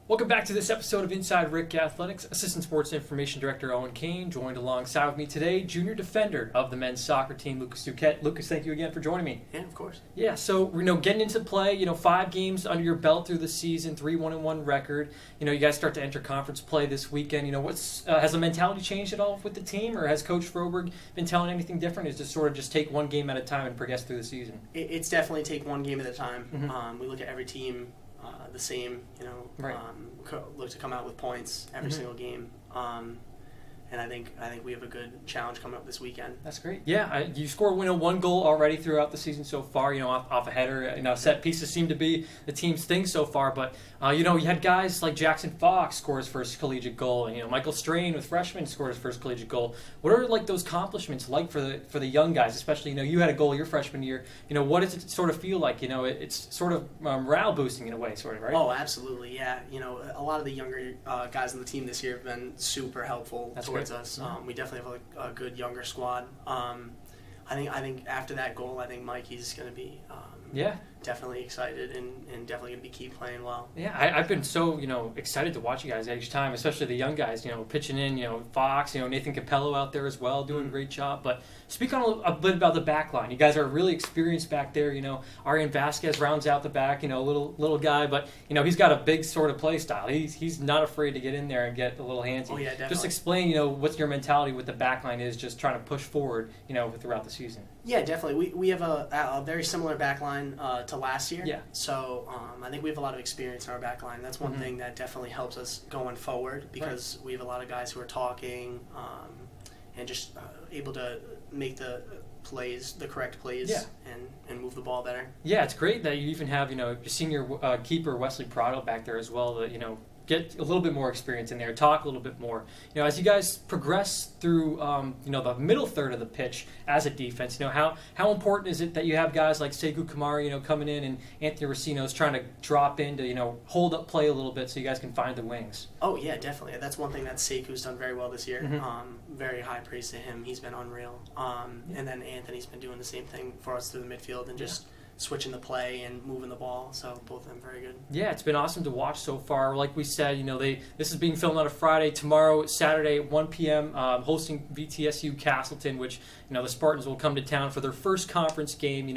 Welcome back to this episode of Inside RIC Athletics. Assistant Sports Information Director Owen Kane, joined alongside with me today, junior defender of the men's soccer team, Lucas Duquette. Lucas, thank you again for joining me. Yeah, of course. Yeah, so getting into play, 5 games under your belt through the season, 3-1-1 record. You guys start to enter conference play this weekend. Has the mentality changed at all with the team, or has Coach Froberg been telling anything different? Is just sort of just take one game at a time and progress through the season? It's definitely take one game at a time. Mm-hmm. We look at every team the same, Right. Look to come out with points every single game. And I think we have a good challenge coming up this weekend. That's great. Yeah, you scored one goal already throughout the season so far. Off a header. Set pieces seem to be the team's thing so far. But you had guys like Jackson Fox score his first collegiate goal, and Michael Strain with freshman scored his first collegiate goal. What are those accomplishments like for the young guys, especially you had a goal your freshman year. What does it sort of feel like? It's sort of morale boosting in a way, sort of, right? Oh, absolutely. Yeah. A lot of the younger guys on the team this year have been super helpful towards us. We definitely have a good younger squad. I think after that goal, I think Mikey's going to be definitely excited and definitely going to keep playing well. Yeah, I've been so excited to watch you guys each time, especially the young guys. Pitching in. Fox. Nathan Capello out there as well, doing a great job. But speak on a bit about the back line. You guys are really experienced back there. Arian Vasquez rounds out the back. Little guy, but he's got a big sort of play style. He's not afraid to get in there and get a little handsy. Oh yeah, definitely. Just explain what your mentality with the back line is, just trying to push forward throughout the season. Yeah, definitely. We have a very similar back line to last year. Yeah. So I think we have a lot of experience in our back line. That's one thing that definitely helps us going forward because we have a lot of guys who are talking and just able to make the correct plays and move the ball better. Yeah, it's great that you even have, your senior keeper Wesley Prado back there as well that, get a little bit more experience in there, talk a little bit more. As you guys progress through, the middle third of the pitch as a defense, how important is it that you have guys like Sekou Kamara, coming in and Anthony Racino's trying to drop in to, hold up play a little bit so you guys can find the wings? Oh, yeah, definitely. That's one thing that Sekou's done very well this year. Very high praise to him. He's been unreal. And then Anthony's been doing the same thing for us through the midfield and just switching the play and moving the ball, so both of them very good. Yeah, it's been awesome to watch so far. Like we said, this is being filmed on a Friday. Tomorrow, Saturday at 1 p.m., hosting VTSU Castleton, which the Spartans will come to town for their first conference game.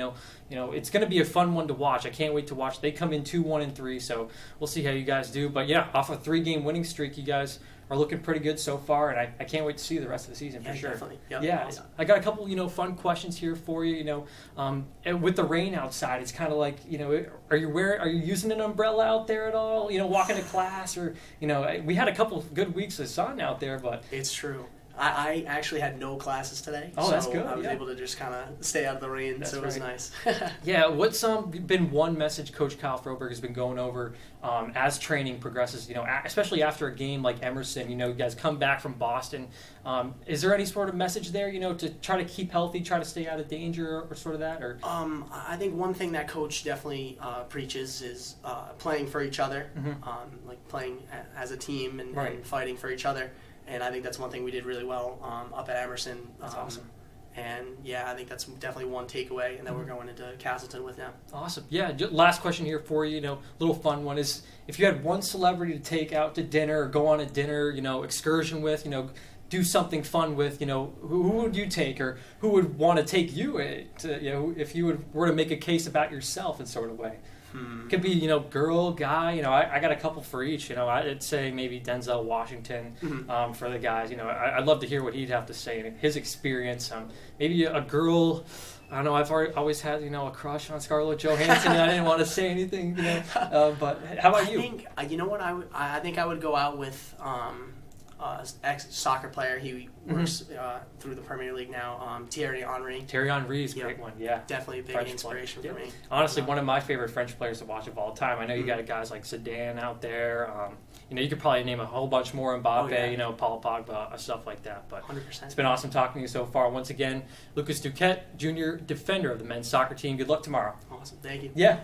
It's going to be a fun one to watch. I can't wait to watch. They come in 2-1-3, so we'll see how you guys do. But yeah, off a 3-game winning streak, you guys are looking pretty good so far, and I can't wait to see the rest of the season for sure. Definitely. Yep. Yeah, I got a couple fun questions here for you. With the rain outside, it's kind of like are you using an umbrella out there at all? Walking to class, or we had a couple of good weeks of sun out there, but it's true. I actually had no classes today, so that's good. I was able to just kind of stay out of the rain, so it was nice. Yeah, what's been one message Coach Kyle Froberg has been going over as training progresses, especially after a game like Emerson, you guys come back from Boston. Is there any sort of message there, to try to keep healthy, try to stay out of danger or sort of that? Or I think one thing that Coach definitely preaches is playing for each other, like playing as a team and fighting for each other. And I think that's one thing we did really well up at Emerson. That's awesome. And yeah, I think that's definitely one takeaway, and that we're going into Castleton with now. Awesome. Yeah. Last question here for you. Little fun one is: if you had one celebrity to take out to dinner or go on a dinner, excursion with, do something fun with, who would you take, or who would want to take you to, if you were to make a case about yourself in sort of way? It could be, girl, guy. I got a couple for each. I'd say maybe Denzel Washington for the guys. I'd love to hear what he'd have to say and his experience. Maybe a girl. I don't know. I've always had a crush on Scarlett Johansson. I didn't want to say anything. But how about you? I think I think I would go out with ex-soccer player. He works through the Premier League now. Thierry Henry. Thierry Henry's a great one, yeah. Definitely a big French inspiration for me. Honestly, one of my favorite French players to watch of all time. I know you got guys like Zidane out there. You could probably name a whole bunch more. Mbappe, Paul Pogba, stuff like that. But 100%. It's been awesome talking to you so far. Once again, Lucas Duquette, junior defender of the men's soccer team. Good luck tomorrow. Awesome. Thank you. Yeah.